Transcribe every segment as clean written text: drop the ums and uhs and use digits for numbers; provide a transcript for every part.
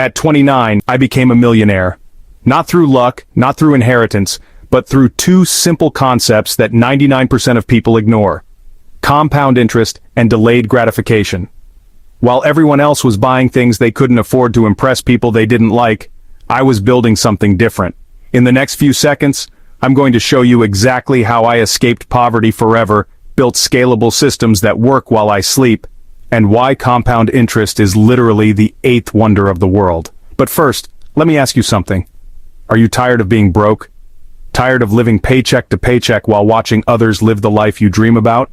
At 29, I became a millionaire. Not through luck, not through inheritance, but through two simple concepts that 99% of people ignore: compound interest and delayed gratification. While everyone else was buying things they couldn't afford to impress people they didn't like, I was building something different. In the next few seconds, I'm going to show you exactly how I escaped poverty forever, built scalable systems that work while I sleep, and why compound interest is literally the eighth wonder of the world. But first, let me ask you something. Are you tired of being broke? Tired of living paycheck to paycheck while watching others live the life you dream about?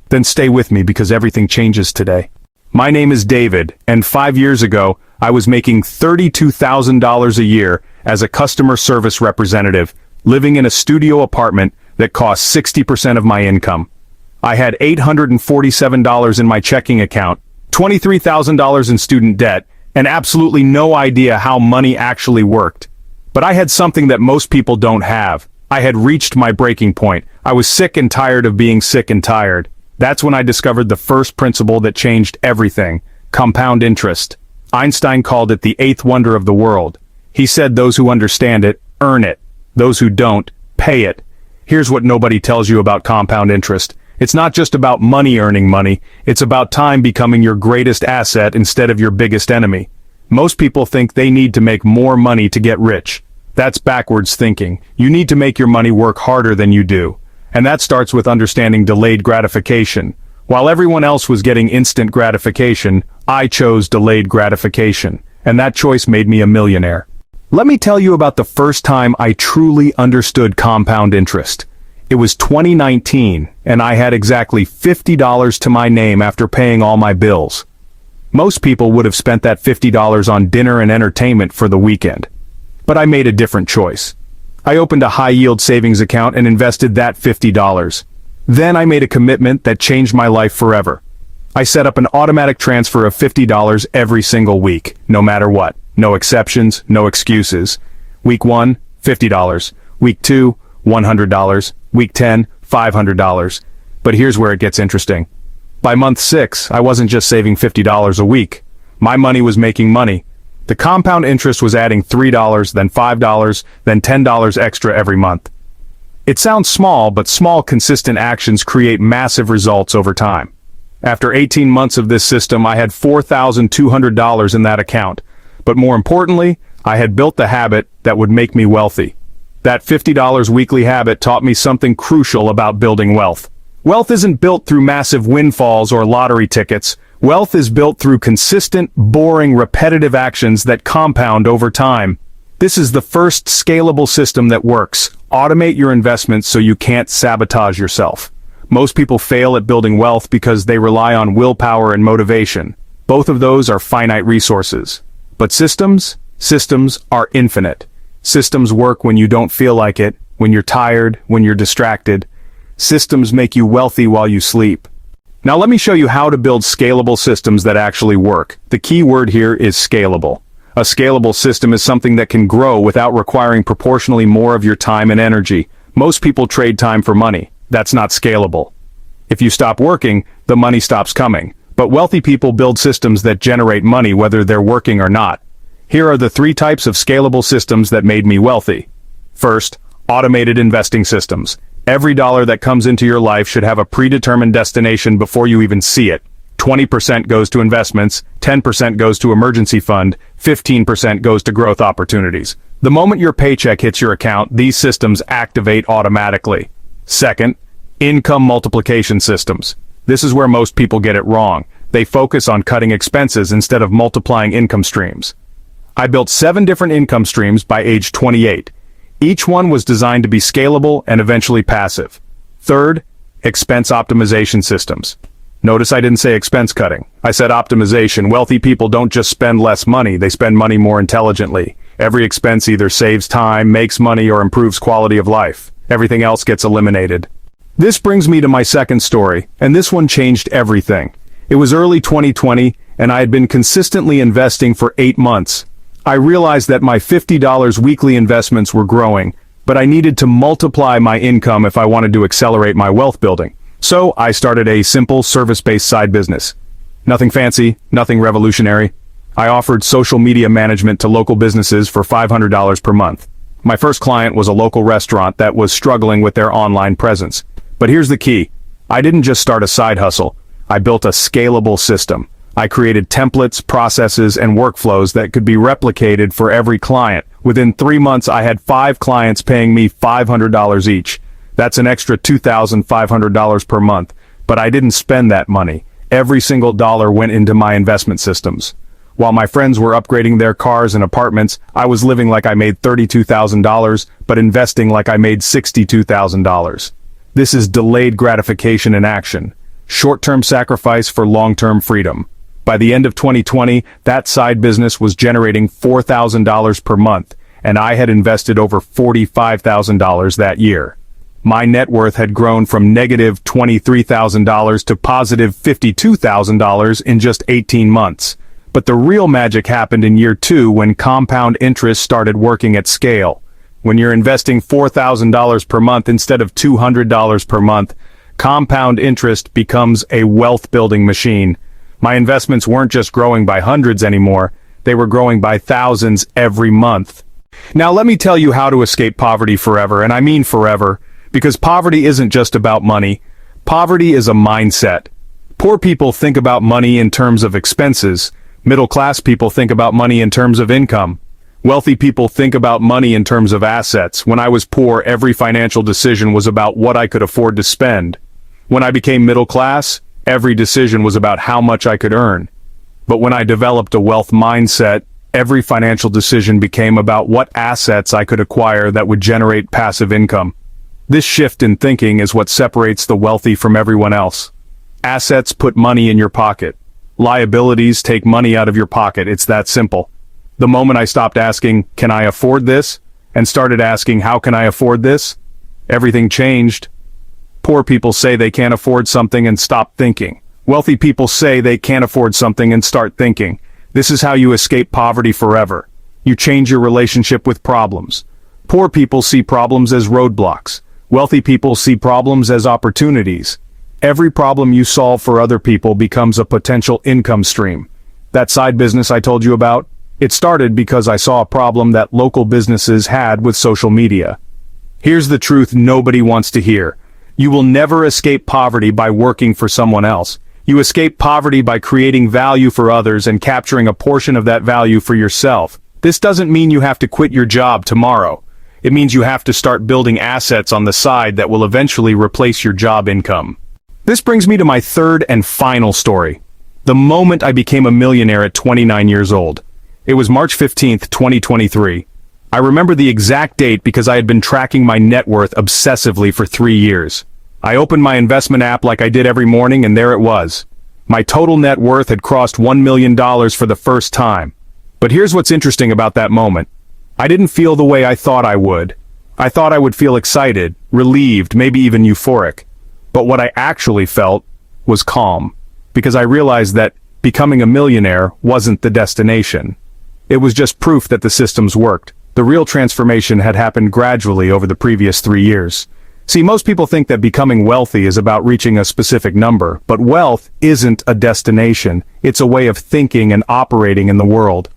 Then stay with me because everything changes today. My name is David, and 5 years ago, I was making $32,000 a year as a customer service representative, living in a studio apartment that cost 60% of my income. I had $847 in my checking account, $23,000 in student debt, and absolutely no idea how money actually worked. But I had something that most people don't have. I had reached my breaking point. I was sick and tired of being sick and tired. That's when I discovered the first principle that changed everything: compound interest. Einstein called it the eighth wonder of the world. He said those who understand it, earn it. Those who don't, pay it. Here's what nobody tells you about compound interest. It's not just about money earning money, it's about time becoming your greatest asset instead of your biggest enemy. Most people think they need to make more money to get rich. That's backwards thinking. You need to make your money work harder than you do. And that starts with understanding delayed gratification. While everyone else was getting instant gratification, I chose delayed gratification. And that choice made me a millionaire. Let me tell you about the first time I truly understood compound interest. It was 2019, and I had exactly $50 to my name after paying all my bills. Most people would have spent that $50 on dinner and entertainment for the weekend. But I made a different choice. I opened a high-yield savings account and invested that $50. Then I made a commitment that changed my life forever. I set up an automatic transfer of $50 every single week, no matter what. No exceptions, no excuses. Week 1, $50. Week 2, $100. Week 10, $500. But here's where it gets interesting. By month 6, I wasn't just saving $50 a week. My money was making money. The compound interest was adding $3, then $5, then $10 extra every month. It sounds small, but small consistent actions create massive results over time. After 18 months of this system, I had $4,200 in that account. But more importantly, I had built the habit that would make me wealthy. That $50 weekly habit taught me something crucial about building wealth. Wealth isn't built through massive windfalls or lottery tickets. Wealth is built through consistent, boring, repetitive actions that compound over time. This is the first scalable system that works. Automate your investments so you can't sabotage yourself. Most people fail at building wealth because they rely on willpower and motivation. Both of those are finite resources. But systems are infinite. Systems work when you don't feel like it, when you're tired, when you're distracted. Systems make you wealthy while you sleep. Now let me show you how to build scalable systems that actually work. The key word here is scalable. A scalable system is something that can grow without requiring proportionally more of your time and energy. Most people trade time for money. That's not scalable. If you stop working, the money stops coming. But wealthy people build systems that generate money whether they're working or not. Here are the 3 types of scalable systems that made me wealthy. First, automated investing systems. Every dollar that comes into your life should have a predetermined destination before you even see it. 20% goes to investments, 10% goes to emergency fund, 15% goes to growth opportunities. The moment your paycheck hits your account, these systems activate automatically. Second, income multiplication systems. This is where most people get it wrong. They focus on cutting expenses instead of multiplying income streams. I built 7 different income streams by age 28. Each one was designed to be scalable and eventually passive. Third, expense optimization systems. Notice I didn't say expense cutting. I said optimization. Wealthy people don't just spend less money, they spend money more intelligently. Every expense either saves time, makes money, or improves quality of life. Everything else gets eliminated. This brings me to my second story, and this one changed everything. It was early 2020, and I had been consistently investing for 8 months. I realized that my $50 weekly investments were growing, but I needed to multiply my income if I wanted to accelerate my wealth building. So I started a simple service-based side business. Nothing fancy, nothing revolutionary. I offered social media management to local businesses for $500 per month. My first client was a local restaurant that was struggling with their online presence. But here's the key. I didn't just start a side hustle. I built a scalable system. I created templates, processes, and workflows that could be replicated for every client. Within 3 months, I had 5 clients paying me $500 each. That's an extra $2,500 per month. But I didn't spend that money. Every single dollar went into my investment systems. While my friends were upgrading their cars and apartments, I was living like I made $32,000, but investing like I made $62,000. This is delayed gratification in action. Short-term sacrifice for long-term freedom. By the end of 2020, that side business was generating $4,000 per month, and I had invested over $45,000 that year. My net worth had grown from negative $23,000 to positive $52,000 in just 18 months. But the real magic happened in year 2 when compound interest started working at scale. When you're investing $4,000 per month instead of $200 per month, compound interest becomes a wealth-building machine. My investments weren't just growing by hundreds anymore, they were growing by thousands every month. Now let me tell you how to escape poverty forever, and I mean forever, because poverty isn't just about money. Poverty is a mindset. Poor people think about money in terms of expenses. Middle-class people think about money in terms of income. Wealthy people think about money in terms of assets. When I was poor, every financial decision was about what I could afford to spend. When I became middle class, every decision was about how much I could earn. But when I developed a wealth mindset, every financial decision became about what assets I could acquire that would generate passive income. This shift in thinking is what separates the wealthy from everyone else. Assets put money in your pocket. Liabilities take money out of your pocket. It's that simple. The moment I stopped asking, can I afford this? And started asking, how can I afford this? Everything changed. Poor people say they can't afford something and stop thinking. Wealthy people say they can't afford something and start thinking. This is how you escape poverty forever. You change your relationship with problems. Poor people see problems as roadblocks. Wealthy people see problems as opportunities. Every problem you solve for other people becomes a potential income stream. That side business I told you about? It started because I saw a problem that local businesses had with social media. Here's the truth nobody wants to hear. You will never escape poverty by working for someone else. You escape poverty by creating value for others and capturing a portion of that value for yourself. This doesn't mean you have to quit your job tomorrow. It means you have to start building assets on the side that will eventually replace your job income. This brings me to my third and final story. The moment I became a millionaire at 29 years old. It was March 15th, 2023. I remember the exact date because I had been tracking my net worth obsessively for 3 years. I opened my investment app like I did every morning, and there it was. My total net worth had crossed $1 million for the first time. But here's what's interesting about that moment. I didn't feel the way I thought I would. I thought I would feel excited, relieved, maybe even euphoric. But what I actually felt was calm, because I realized that becoming a millionaire wasn't the destination. It was just proof that the systems worked. The real transformation had happened gradually over the previous 3 years. See, most people think that becoming wealthy is about reaching a specific number, but wealth isn't a destination. It's a way of thinking and operating in the world.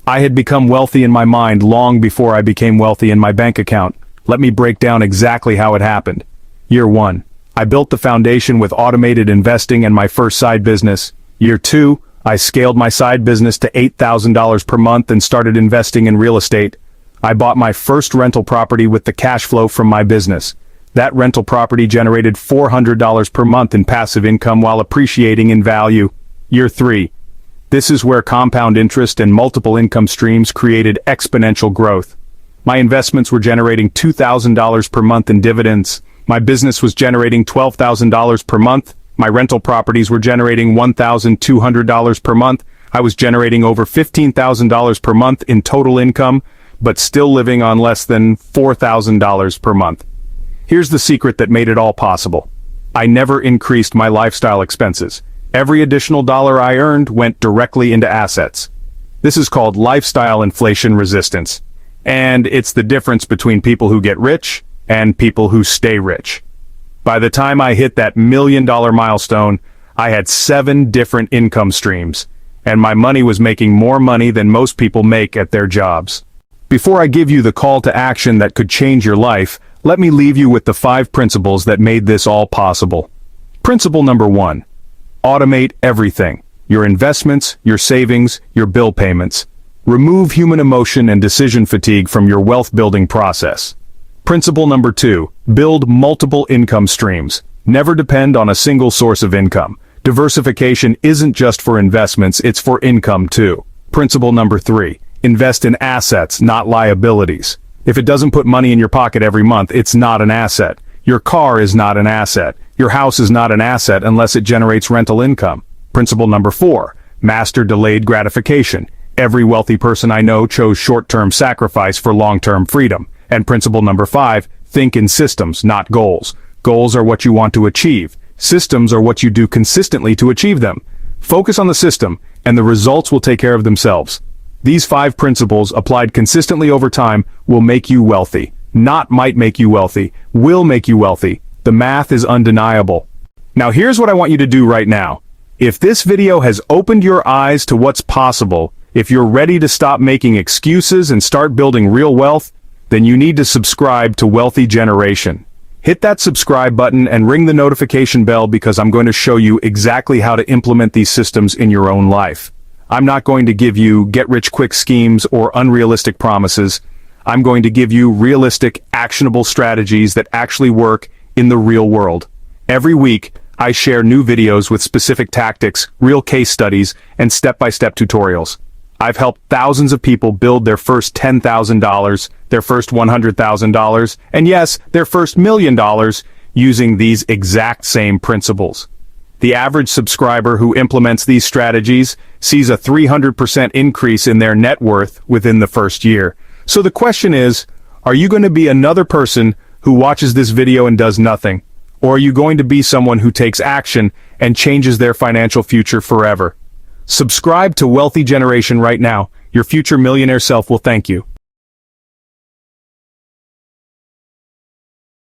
I had become wealthy in my mind long before I became wealthy in my bank account. Let me break down exactly how it happened. Year 1. I built the foundation with automated investing and my first side business. Year 2. I scaled my side business to $8,000 per month and started investing in real estate. I bought my first rental property with the cash flow from my business. That rental property generated $400 per month in passive income while appreciating in value. Year 3. This is where compound interest and multiple income streams created exponential growth. My investments were generating $2,000 per month in dividends. My business was generating $12,000 per month. My rental properties were generating $1,200 per month. I was generating over $15,000 per month in total income, but still living on less than $4,000 per month. Here's the secret that made it all possible. I never increased my lifestyle expenses. Every additional dollar I earned went directly into assets. This is called lifestyle inflation resistance. And it's the difference between people who get rich and people who stay rich. By the time I hit that $1 million milestone, I had 7 different income streams. and my money was making more money than most people make at their jobs. Before I give you the call to action that could change your life, let me leave you with the 5 principles that made this all possible. Principle number 1. Automate everything. Your investments, your savings, your bill payments. Remove human emotion and decision fatigue from your wealth-building process. Principle number 2. Build multiple income streams. Never depend on a single source of income. Diversification isn't just for investments, it's for income too. Principle number 3. Invest in assets, not liabilities. If it doesn't put money in your pocket every month, it's not an asset. Your car is not an asset. Your house is not an asset unless it generates rental income. Principle number 4. Master delayed gratification. Every wealthy person I know chose short-term sacrifice for long-term freedom. And principle number 5. Think in systems, not goals. Goals are what you want to achieve. Systems are what you do consistently to achieve them. Focus on the system, and the results will take care of themselves. These 5 principles, applied consistently over time, will make you wealthy. Not might make you wealthy, will make you wealthy. The math is undeniable. Now here's what I want you to do right now. If this video has opened your eyes to what's possible, if you're ready to stop making excuses and start building real wealth, then you need to subscribe to Wealthy Generation. Hit that subscribe button and ring the notification bell because I'm going to show you exactly how to implement these systems in your own life. I'm not going to give you get-rich-quick schemes or unrealistic promises. I'm going to give you realistic, actionable strategies that actually work in the real world. Every week, I share new videos with specific tactics, real case studies, and step-by-step tutorials. I've helped thousands of people build their first $10,000, their first $100,000, and yes, their first $1 million using these exact same principles. The average subscriber who implements these strategies sees a 300% increase in their net worth within the first year. So the question is, are you going to be another person who watches this video and does nothing? Or are you going to be someone who takes action and changes their financial future forever? Subscribe to Wealthy Generation right now. Your future millionaire self will thank you.